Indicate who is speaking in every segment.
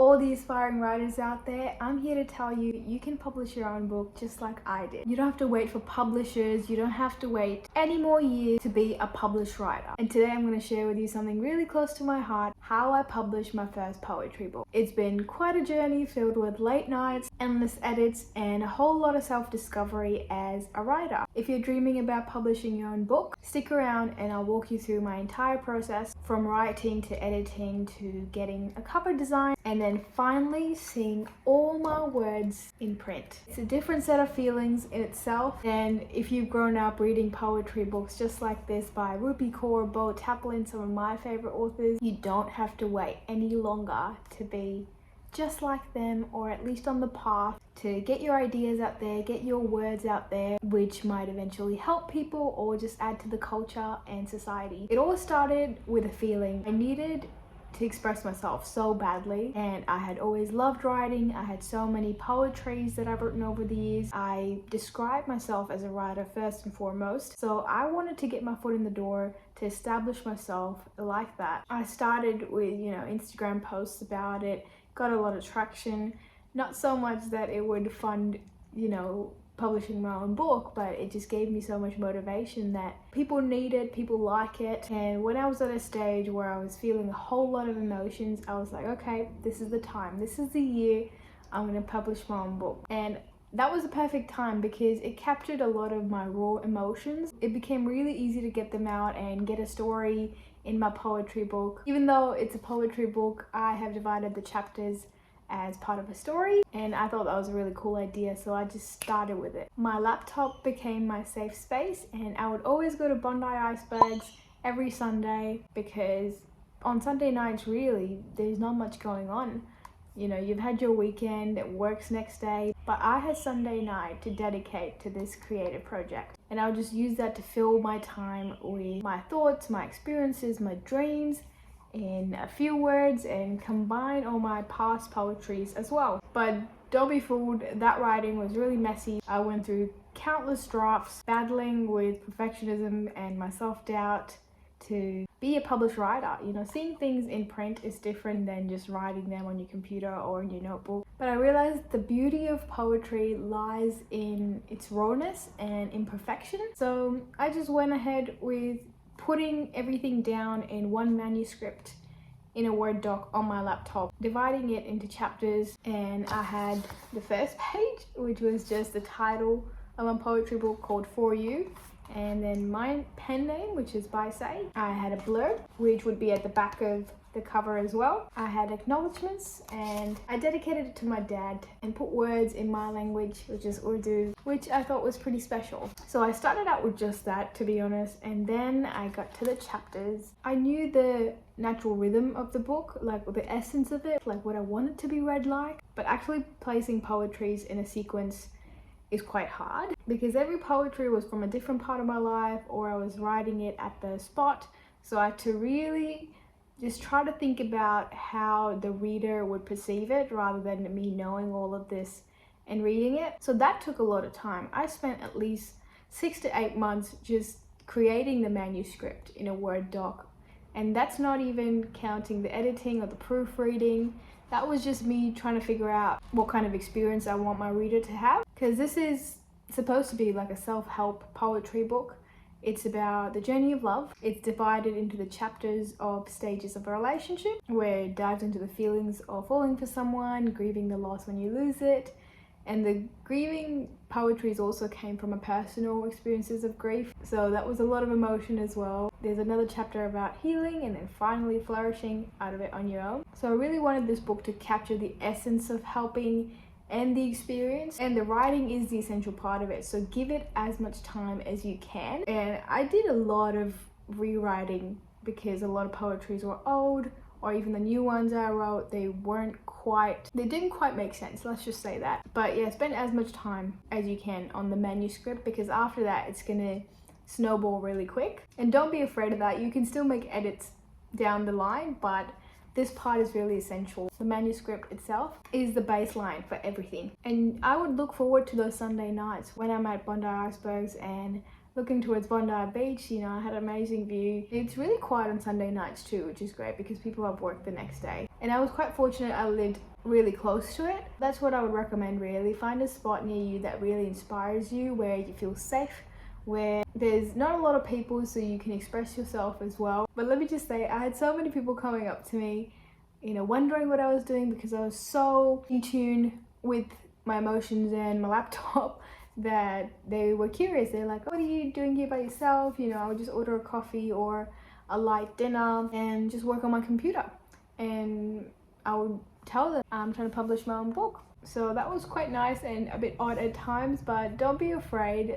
Speaker 1: all the aspiring writers out there, I'm here to tell you, you can publish your own book just like I did. You don't have to wait for publishers, you don't have to wait any more years to be a published writer. And today I'm going to share with you something really close to my heart, how I published my first poetry book. It's been quite a journey filled with late nights, endless edits, and a whole lot of self-discovery as a writer. If you're dreaming about publishing your own book, stick around and I'll walk you through my entire process from writing to editing to getting a cover design and then finally seeing all my words in print. It's a different set of feelings in itself, and if you've grown up reading poetry books just like this by Rupi Kaur, Bo Taplin, some of my favorite authors, you don't have to wait any longer to be just like them, or at least on the path to get your ideas out there, get your words out there, which might eventually help people or just add to the culture and society. It all started with a feeling. I needed to express myself so badly, and I had always loved writing. I had so many poetries that I've written over the years. I describe myself as a writer first and foremost, so I wanted to get my foot in the door to establish myself like that. I started with, Instagram posts about it, got a lot of traction, not so much that it would fund, publishing my own book, but it just gave me so much motivation that people need it, people like it. And when I was at a stage where I was feeling a whole lot of emotions, I was like, okay, this is the time, this is the year I'm gonna publish my own book. And that was the perfect time because it captured a lot of my raw emotions. It became really easy to get them out and get a story in my poetry book. Even though it's a poetry book, I have divided the chapters as part of a story, and I thought that was a really cool idea, so I just started with it. My laptop became my safe space, and I would always go to Bondi Icebergs every Sunday because on Sunday nights really there's not much going on. You've had your weekend, it works next day, but I had Sunday night to dedicate to this creative project, and I'll just use that to fill my time with my thoughts, my experiences, my dreams in a few words, and combine all my past poetries as well. But don't be fooled, that writing was really messy. I went through countless drafts, battling with perfectionism and my self-doubt to be a published writer. Seeing things in print is different than just writing them on your computer or in your notebook. But I realized the beauty of poetry lies in its rawness and imperfection. So I just went ahead with putting everything down in one manuscript in a Word doc on my laptop, dividing it into chapters, and I had the first page, which was just the title of a poetry book called For You, and then my pen name, which is by Say. I had a blurb, which would be at the back of the cover as well. I had acknowledgements, and I dedicated it to my dad and put words in my language, which is Urdu, which I thought was pretty special. So I started out with just that, to be honest, and then I got to the chapters. I knew the natural rhythm of the book, like the essence of it, like what I wanted to be read like, but actually placing poetries in a sequence is quite hard because every poetry was from a different part of my life, or I was writing it at the spot. So I had to really just try to think about how the reader would perceive it rather than me knowing all of this and reading it. So that took a lot of time. I spent at least 6 to 8 months just creating the manuscript in a Word doc. And that's not even counting the editing or the proofreading. That was just me trying to figure out what kind of experience I want my reader to have. Because this is supposed to be like a self-help poetry book. It's about the journey of love. It's divided into the chapters of stages of a relationship, where it dives into the feelings of falling for someone, grieving the loss when you lose it. And the grieving poetries also came from a personal experiences of grief. So that was a lot of emotion as well. There's another chapter about healing, and then finally flourishing out of it on your own. So I really wanted this book to capture the essence of helping and the experience, and the writing is the essential part of it, so give it as much time as you can. And I did a lot of rewriting because a lot of poetries were old, or even the new ones I wrote, they didn't quite make sense, let's just say that. But yeah, spend as much time as you can on the manuscript, because after that it's gonna snowball really quick. And don't be afraid of that, you can still make edits down the line, but this part is really essential. The manuscript itself is the baseline for everything. And I would look forward to those Sunday nights when I'm at Bondi Icebergs and looking towards Bondi Beach. You know, I had an amazing view. It's really quiet on Sunday nights too, which is great because people have work the next day. And I was quite fortunate I lived really close to it. That's what I would recommend really. Find a spot near you that really inspires you, where you feel safe, where there's not a lot of people so you can express yourself as well. But let me just say, I had so many people coming up to me, you know, wondering what I was doing because I was so in tune with my emotions and my laptop that they were curious. They're like, what are you doing here by yourself? You know, I would just order a coffee or a light dinner and just work on my computer. And I would tell them I'm trying to publish my own book. So that was quite nice and a bit odd at times, but don't be afraid.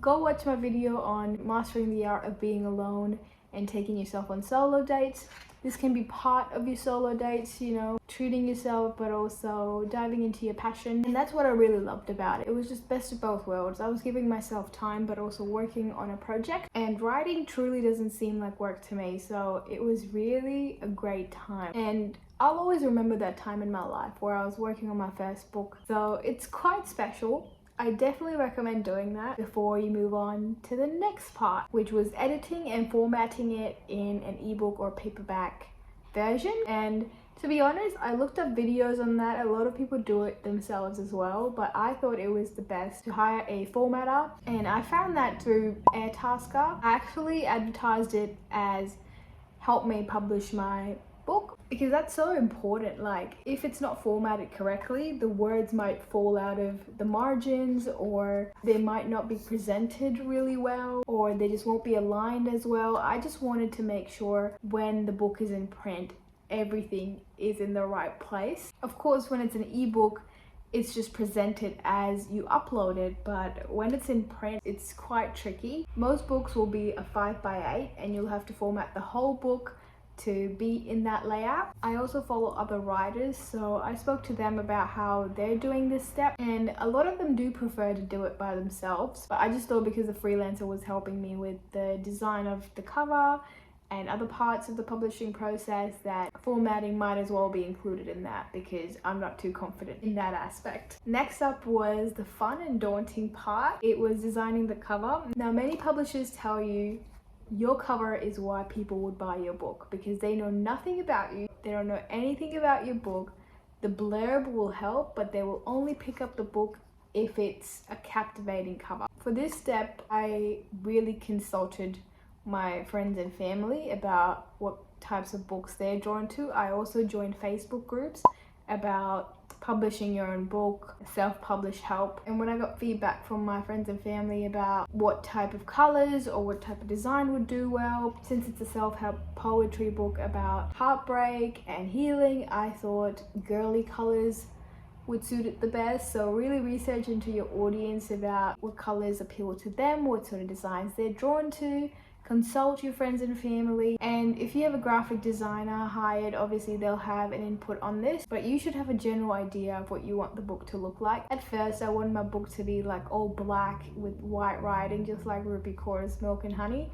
Speaker 1: Go watch my video on mastering the art of being alone and taking yourself on solo dates. This can be part of your solo dates, you know, treating yourself but also diving into your passion. And that's what I really loved about it. It was just best of both worlds. I was giving myself time but also working on a project, and writing truly doesn't seem like work to me, so it was really a great time. And I'll always remember that time in my life where I was working on my first book, so it's quite special. I definitely recommend doing that before you move on to the next part, which was editing and formatting it in an ebook or paperback version. And to be honest, I looked up videos on that. A lot of people do it themselves as well, but I thought it was the best to hire a formatter, and I found that through Airtasker. I actually advertised it as help me publish my book because that's so important. Like, if it's not formatted correctly, the words might fall out of the margins, or they might not be presented really well, or they just won't be aligned as well. I just wanted to make sure when the book is in print, everything is in the right place. Of course, when it's an ebook, it's just presented as you upload it, but when it's in print, it's quite tricky. Most books will be a 5x8 and you'll have to format the whole book to be in that layout. I also follow other writers, so I spoke to them about how they're doing this step, and a lot of them do prefer to do it by themselves, but I just thought because the freelancer was helping me with the design of the cover and other parts of the publishing process, that formatting might as well be included in that because I'm not too confident in that aspect. Next up was the fun and daunting part. It was designing the cover. Now, many publishers tell you your cover is why people would buy your book, because they know nothing about you, they don't know anything about your book. The blurb will help, but they will only pick up the book if it's a captivating cover. For this step, I really consulted my friends and family about what types of books they're drawn to. I also joined Facebook groups about publishing your own book, self-published help. And when I got feedback from my friends and family about what type of colors or what type of design would do well, since it's a self-help poetry book about heartbreak and healing, I thought girly colors would suit it the best. So really research into your audience about what colors appeal to them, what sort of designs they're drawn to. Consult your friends and family, and if you have a graphic designer hired, obviously they'll have an input on this, but you should have a general idea of what you want the book to look like. At first, I wanted my book to be like all black with white writing, just like Rupi Kaur's Milk and Honey,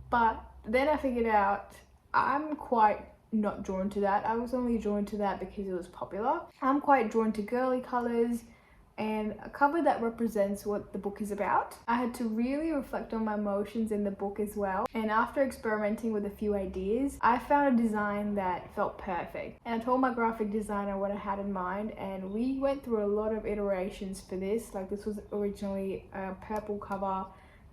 Speaker 1: but then I figured out I'm quite not drawn to that. I was only drawn to that because it was popular. I'm quite drawn to girly colors and a cover that represents what the book is about. I had to really reflect on my emotions in the book as well, and after experimenting with a few ideas, I found a design that felt perfect. And I told my graphic designer what I had in mind, and we went through a lot of iterations for this. Like, this was originally a purple cover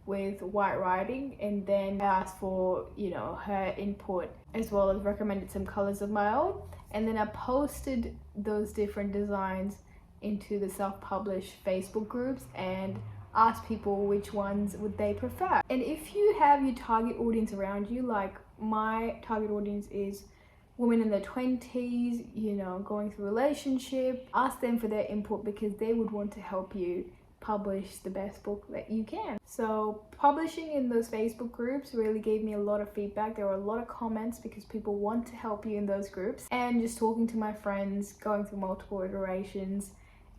Speaker 1: with white writing, and then I asked for, you know, her input as well as recommended some colors of my own, and then I posted those different designs into the self-published Facebook groups and ask people which ones would they prefer. And if you have your target audience around you, like my target audience is women in their 20s, you know, going through a relationship, ask them for their input because they would want to help you publish the best book that you can. So publishing in those Facebook groups really gave me a lot of feedback. There were a lot of comments because people want to help you in those groups, and just talking to my friends, going through multiple iterations.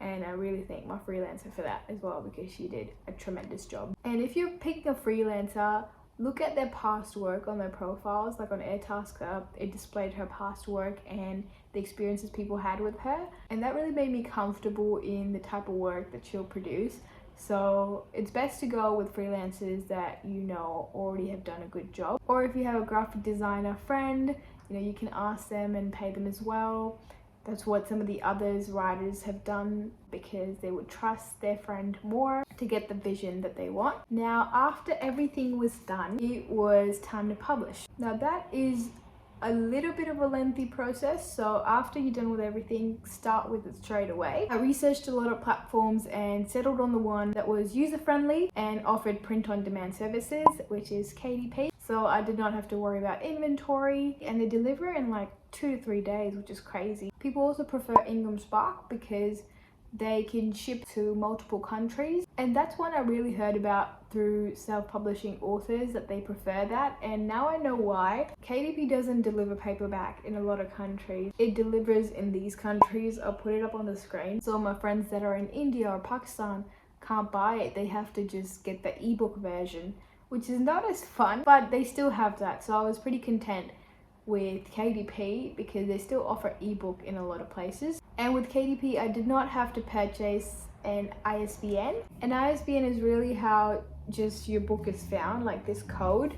Speaker 1: And I really thank my freelancer for that as well, because she did a tremendous job. And if you're picking a freelancer, look at their past work on their profiles. Like on Airtasker, it displayed her past work and the experiences people had with her, and that really made me comfortable in the type of work that she'll produce. So it's best to go with freelancers that you know already have done a good job. Or if you have a graphic designer friend, you can ask them and pay them as well. That's what some of the others writers have done, because they would trust their friend more to get the vision that they want. Now, after everything was done, it was time to publish. Now that is a little bit of a lengthy process, so after you're done with everything, start with it straight away. I researched a lot of platforms and settled on the one that was user-friendly and offered print-on-demand services, which is KDP. So I did not have to worry about inventory, and they deliver in like 2 to 3 days, which is crazy. People also prefer IngramSpark because they can ship to multiple countries, and that's one I really heard about through self-publishing authors, that they prefer that, and now I know why. KDP doesn't deliver paperback in a lot of countries. It delivers in these countries. I'll put it up on the screen. So my friends that are in India or Pakistan can't buy it. They have to just get the ebook version, which is not as fun, but they still have that. So I was pretty content with KDP because they still offer ebook in a lot of places. And with KDP, I did not have to purchase an ISBN. An ISBN is really how just your book is found, like this code.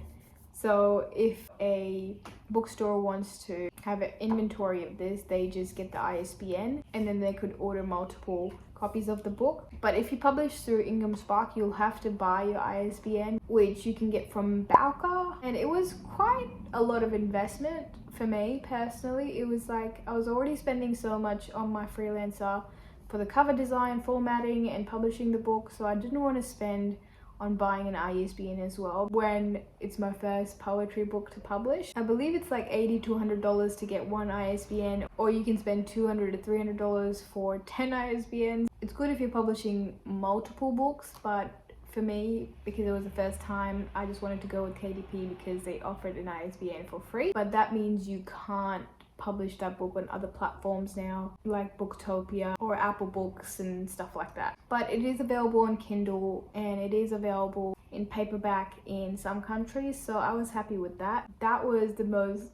Speaker 1: So if a bookstore wants to have an inventory of this, they just get the ISBN and then they could order multiple copies of the book. But if you publish through IngramSpark, you'll have to buy your ISBN, which you can get from Bowker. And it was quite a lot of investment for me personally. It was like I was already spending so much on my freelancer for the cover design, formatting, and publishing the book, so I didn't want to spend on buying an ISBN as well when it's my first poetry book to publish. I believe it's like $80 to $100 to get one ISBN, or you can spend $200 to $300 for 10 ISBNs. It's good if you're publishing multiple books, but for me, because it was the first time, I just wanted to go with KDP because they offered an ISBN for free. But that means you can't publish that book on other platforms now, like Booktopia or Apple Books and stuff like that. But it is available on Kindle, and it is available in paperback in some countries, so I was happy with that. That was the most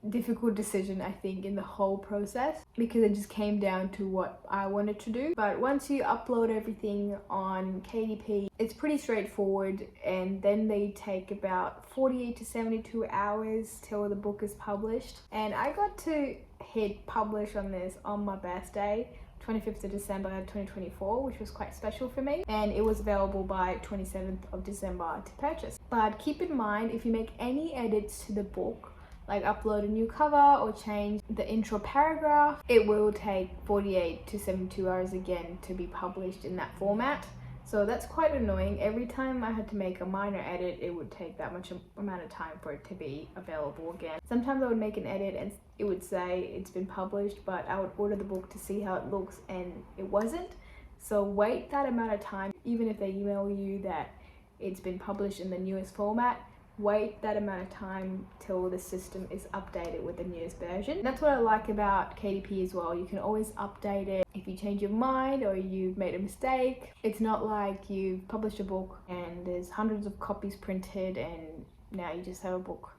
Speaker 1: difficult decision, I think, in the whole process, because it just came down to what I wanted to do. But once you upload everything on KDP, it's pretty straightforward, and then they take about 48 to 72 hours till the book is published. And I got to hit publish on this on my birthday, 25th of December 2024, which was quite special for me, and it was available by 27th of December to purchase. But keep in mind, if you make any edits to the book, like upload a new cover or change the intro paragraph, it will take 48 to 72 hours again to be published in that format. So that's quite annoying. Every time I had to make a minor edit, it would take that much amount of time for it to be available again. Sometimes I would make an edit and it would say it's been published, but I would order the book to see how it looks and it wasn't. So wait that amount of time, even if they email you that it's been published in the newest format. Wait that amount of time till the system is updated with the newest version. That's what I like about KDP as well. You can always update it if you change your mind or you've made a mistake. It's not like you've published a book and there's hundreds of copies printed and now you just have a book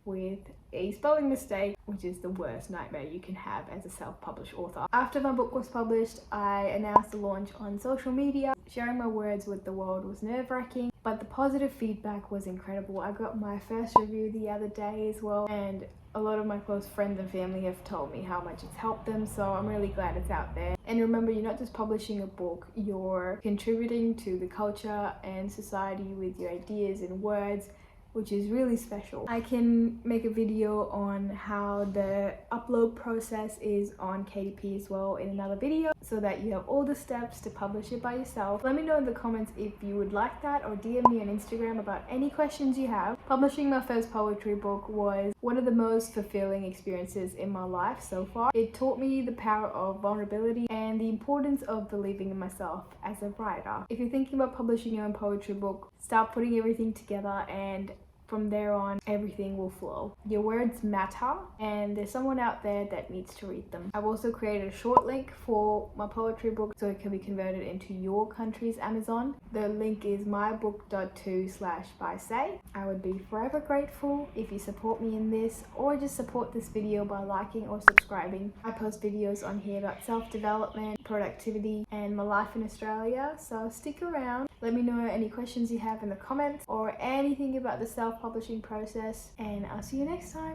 Speaker 1: with a spelling mistake, which is the worst nightmare you can have as a self-published author. After my book was published, I announced the launch on social media. Sharing my words with the world was nerve-wracking, but the positive feedback was incredible. I got my first review the other day as well, and a lot of my close friends and family have told me how much it's helped them, so I'm really glad it's out there. And remember, you're not just publishing a book, you're contributing to the culture and society with your ideas and words, which is really special. I can make a video on how the upload process is on KDP as well in another video, so that you have all the steps to publish it by yourself. Let me know in the comments if you would like that, or DM me on Instagram about any questions you have. Publishing my first poetry book was one of the most fulfilling experiences in my life so far. It taught me the power of vulnerability and the importance of believing in myself as a writer. If you're thinking about publishing your own poetry book, start putting everything together and from there on, everything will flow. Your words matter, and there's someone out there that needs to read them. I've also created a short link for my poetry book so it can be converted into your country's Amazon. The link is mybook.to/by-say. I would be forever grateful if you support me in this, or just support this video by liking or subscribing. I post videos on here about self-development, productivity, and my life in Australia, so stick around. Let me know any questions you have in the comments or anything about the self-publishing process, and I'll see you next time.